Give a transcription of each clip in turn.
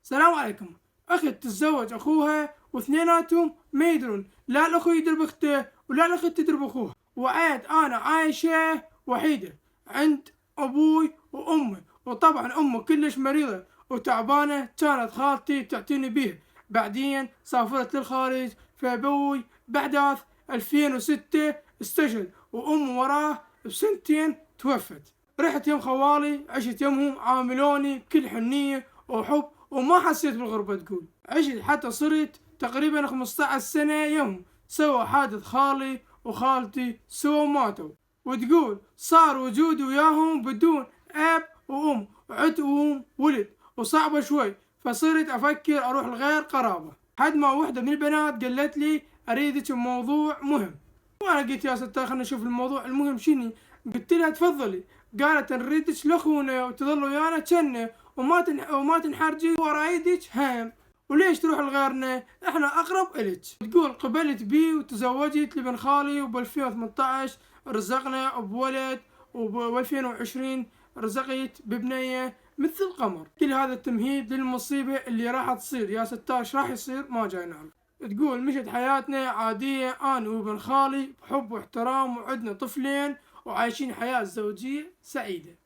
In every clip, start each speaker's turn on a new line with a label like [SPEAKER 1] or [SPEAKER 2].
[SPEAKER 1] السلام عليكم. أخت تتزوج أخوها واثنيناتهم ما يدرون، لا الأخو يدرب أخته ولا الأخت تدرب أخوها، وعيت أنا عايشة وحيدة عند أبوي وأمي، وطبعا أمي كلش مريضة وتعبانة، كانت خالتي تعتني بيها، بعدين سافرت للخارج، فأبوي بأحداث 2006 استشهد، وأمي وراه بسنتين توفت. رحت يم خوالي، عشت يمهم، عاملوني بكل حنية وحب وما حسيت بالغربة. تقول عشت حتى صرت تقريبا 15 سنة يوم سوى حادث خالي وخالتي سوى ماتوا، وتقول صار وجودي وياهم بدون أب وأم، وعدت وأم ولد وصعبة شوي، فصرت أفكر أروح لغير قرابة، حد ما وحدة من البنات قالت لي أريدك بموضوع مهم، وانا قلت يا ستار خلنا نشوف الموضوع المهم شني. قلت لها تفضلي. قالت نريدك لاخونا وتظل ويانا جنة وما تنحرجي ورا ايدك هم، وليش تروح لغيرنا؟ احنا اقرب الك. تقول قبلت بي وتزوجت لبن خالي، وب 2018 رزقنا بولد، وب 2020 رزقت ببنية مثل القمر. كل هذا التمهيد للمصيبة اللي راح تصير. يا ستار ايش راح يصير ما جاي نعرف. تقول مشت حياتنا عادية أنا وابن خالي بحب واحترام، وعدنا طفلين وعايشين حياة زوجية سعيدة،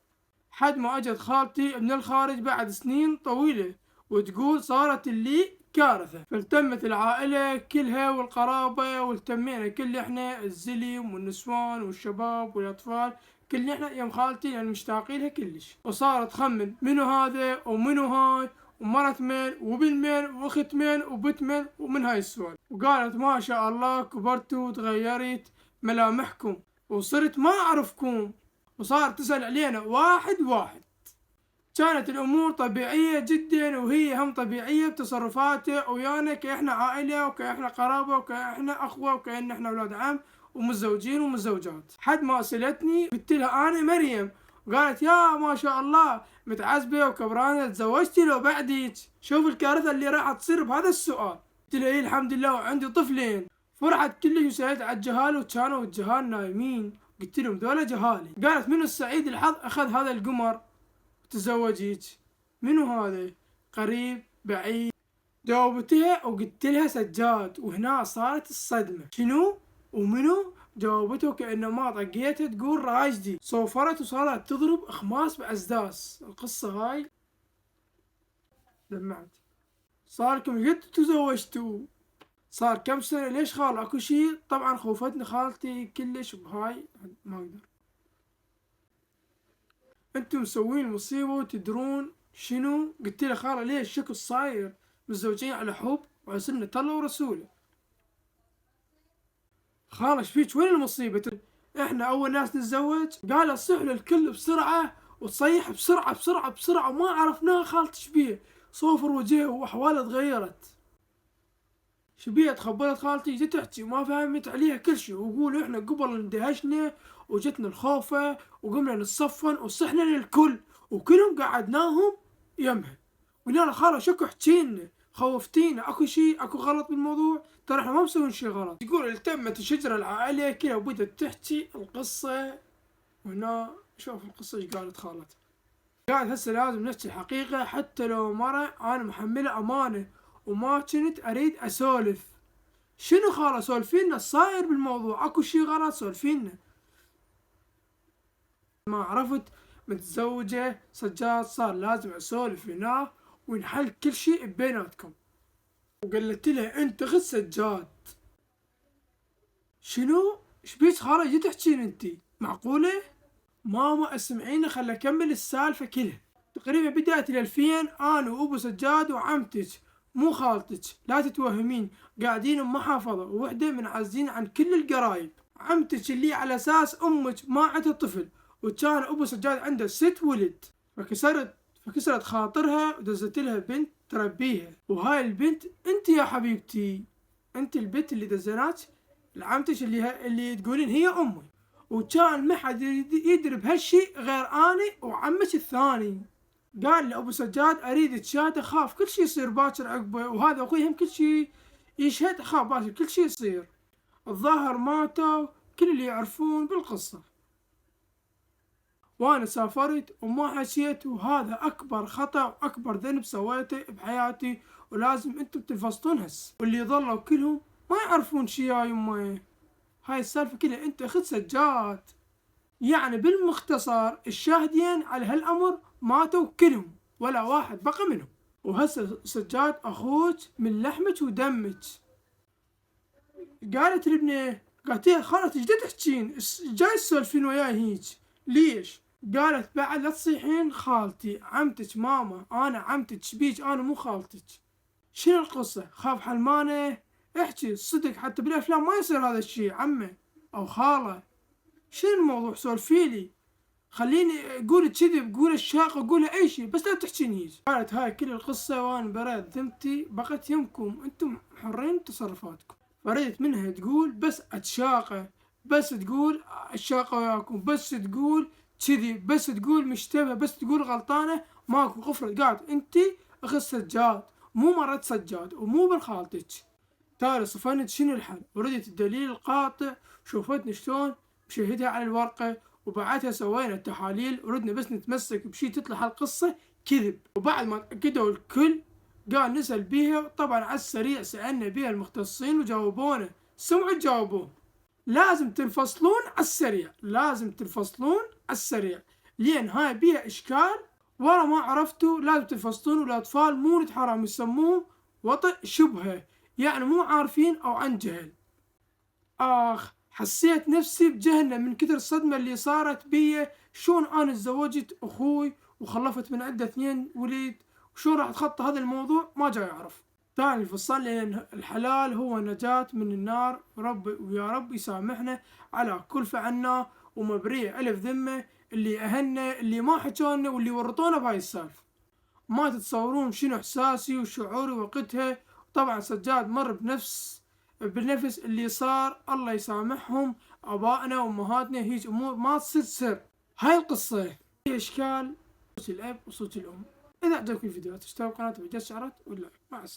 [SPEAKER 1] حد ما أجت خالتي من الخارج بعد سنين طويلة، وتقول صارت اللي كارثة، فالتمت العائلة كلها والقرابة، والتمينا كل احنا الزلم والنسوان والشباب والأطفال، كل احنا يم خالتي لأن مشتاقين لها كلش، وصارت تخمن منو هذا ومنو هاي ومرت مين وبن مين واخت مين وبت مين ومن هاي السوالف، وقالت ما شاء الله كبرتوا وتغيرت ملامحكم وصرت ما أعرفكم، وصارت تسأل علينا واحد واحد. كانت الأمور طبيعية جدا، وهي هم طبيعية بتصرفاتها ويانا كإحنا عائلة وكإحنا قرابة وكإحنا أخوة وكأن إحنا أولاد عم ومتزوجين ومتزوجات. حد ما سألتني قلت لها أنا مريم، قالت يا ما شاء الله متعزبة وكبرانة تزوجتي لو بعدك؟ شوف الكارثة اللي راح تصير بهذا السؤال. قلت لها إيه الحمد لله وعندي طفلين. فرحت كلش وسألت على الجهال، وكانوا الجهال نايمين. قلت لهم ذولا جهالي. قالت منو السعيد الحظ أخذ هذا القمر تزوجيك؟ منو هذا؟ قريب بعيد؟ جاوبتها وقلت لها سجاد، وهنا صارت الصدمة. شنو ومنو؟ جاوبته كأنه ما طقيتها، تقول راجدي. صوفرت وصارت تضرب أخماس بأسداس. القصة هاي دمعت. صاركم قد تزوجتوا؟ صار كم سنة؟ ليش خال اكو شي؟ طبعا خوفتني خالتي كلش بهاي ما اقدر. انتم مسوين مصيبة وتدرون شنو؟ قلت له خاله ليش شكل صاير؟ متزوجين على حب وعلى سنة الله ورسوله. خاله ايش فيك؟ وين المصيبة؟ احنا اول ناس نتزوج. قال صح للكل بسرعة وتصيح بسرعة بسرعة بسرعة، وما عرفناها خالتي ايش بيه، صوفر وجهه واحواله تغيرت. شبيه تخبرت خالتي جت تحكي ما فهمت عليها كل شي، ويقولوا احنا قبل اندهشنا وجتنا الخوفة وقمنا نتصفن وصحنا للكل، وكلهم قعدناهم يمها. قلنا له خاله شكو حكينا خوفتينا، اكو شي اكو غلط بالموضوع؟ ترى احنا ما مسوين شي غلط. تقول التمت الشجرة العائلية كلها وبدت تحكي القصة، وهنا شوف القصة ايش قالت خالتها. قالت هسه لازم نحكي الحقيقة حتى لو مرة انا محملة امانة وما كنت اريد اسولف. شنو خاله سولفينا صاير بالموضوع؟ اكو شي غلط سولفينا. ما عرفت متزوجة سجاد صار لازم اسولف هنا ونحل كل شي بيناتكم. وقالت لها انت خذ سجاد. شنو؟ شبيك خاله جي تحجين انتي؟ معقولة؟ ماما اسمعيني خل اكمل السالفة كلها. تقريبا بداية الألفين أنا وأبو سجاد وعمتك مو خالتك لا تتوهمين قاعدين بمحافظة ووحدة منعزلين عن كل القرايب. عمتك اللي على أساس أمك ما عندها طفل، وكان أبو سجاد عنده 6 ولد، فكسرت خاطرها ودزت لها بنت تربيها، وهاي البنت انت يا حبيبتي، انت البنت اللي دزناك لعمتك اللي تقولين هي أمي، وكان ما حد يدري بهالشي غير أنا وعمك الثاني. قال لأبو سجاد أريد تشاهد، أخاف كل شي يصير باكر عقبه، وهذا أخوي هم كل شي يشهد، أخاف باكر كل شي يصير. الظاهر ماتوا كل اللي يعرفون بالقصة. وأنا سافرت وما حشيت، وهذا أكبر خطأ وأكبر ذنب سويته بحياتي، ولازم أنتم تنفصلون هسه. واللي ظلوا كلهم ما يعرفون شي يا يمه، هاي السالفة كلها أنت أخذ سجاد. يعني بالمختصر الشاهدين على هالأمر ماتوا كلهم ولا واحد بقى منهم، وهسه سجاد أخوك من لحمك ودمك. قالت البنية، قالت يا خالتي ايش تحجين؟ جاي تسولفين وياي هيج ليش؟ قالت بعد لا تصيحين خالتي، عمتك ماما، انا عمتك شبيك، انا مو خالتك. شنو القصة؟ خاف حلمانة؟ احكي صدق، حتى بالافلام ما يصير هذا الشي عمه او خالة. شنو الموضوع؟ سولفيلي، خليني قول كذب، قول الشاقة، قول اي شي، بس لا تحكين هيج. قالت هاي كل القصة وانا بريت ذمتي، بقت يمكم انتم حرين تصرفاتكم. فريت منها تقول بس اتشاقه، بس تقول الشاقه وياكم، بس تقول كذي، بس تقول مشتبه، بس تقول غلطانه، ماكو غفرت. قالت انت اخذ سجاد، مو مرت سجاد ومو من خالتك. تالي صفنت شنو الحل، وردت الدليل القاطع، شوفتني شلون مشهدها على الورقه، وبعدها سوينا التحاليل، وردنا بس نتمسك بشي تطلع هالقصه كذب. وبعد ما تاكدوا الكل قال نسأل بيها، طبعا على السريع سألنا بيها المختصين وجاوبونا. سمعوا تجاوبون، لازم تنفصلون على السريع، لازم تنفصلون على السريع، لين هاي بيها إشكال، ورا ما عرفتوا لازم تنفصلون. والأطفال مو ولد حرام، يسموه وطئ شبهة، يعني مو عارفين أو عن جهل. حسيت نفسي بجهنم من كثر الصدمة اللي صارت بي. شلون أنا تزوجت أخوي وخلفت من عنده 2 وليد، وشلون راح أتخطى هذا الموضوع ما جاي أعرف. ثاني فصل لي الحلال هو النجاة من النار، ويا رب يسامحنا على كل فعلناه، ومبريء ألف ذمة اللي أهلنا، اللي ما حكونا، واللي ورطونا بهاي السالفة. ما تتصورون شنو إحساسي وشعوري وقتها. طبعا سجاد مر بالنفس اللي صار، الله يسامحهم ابائنا وامهاتنا، هيج امور ما تصير سر. هاي القصة هي اشكال صوت الاب وصوت الام. اذا عجبك الفيديو لا تشترك بالقناة وتفعل الجرس، ولا مع السلامة.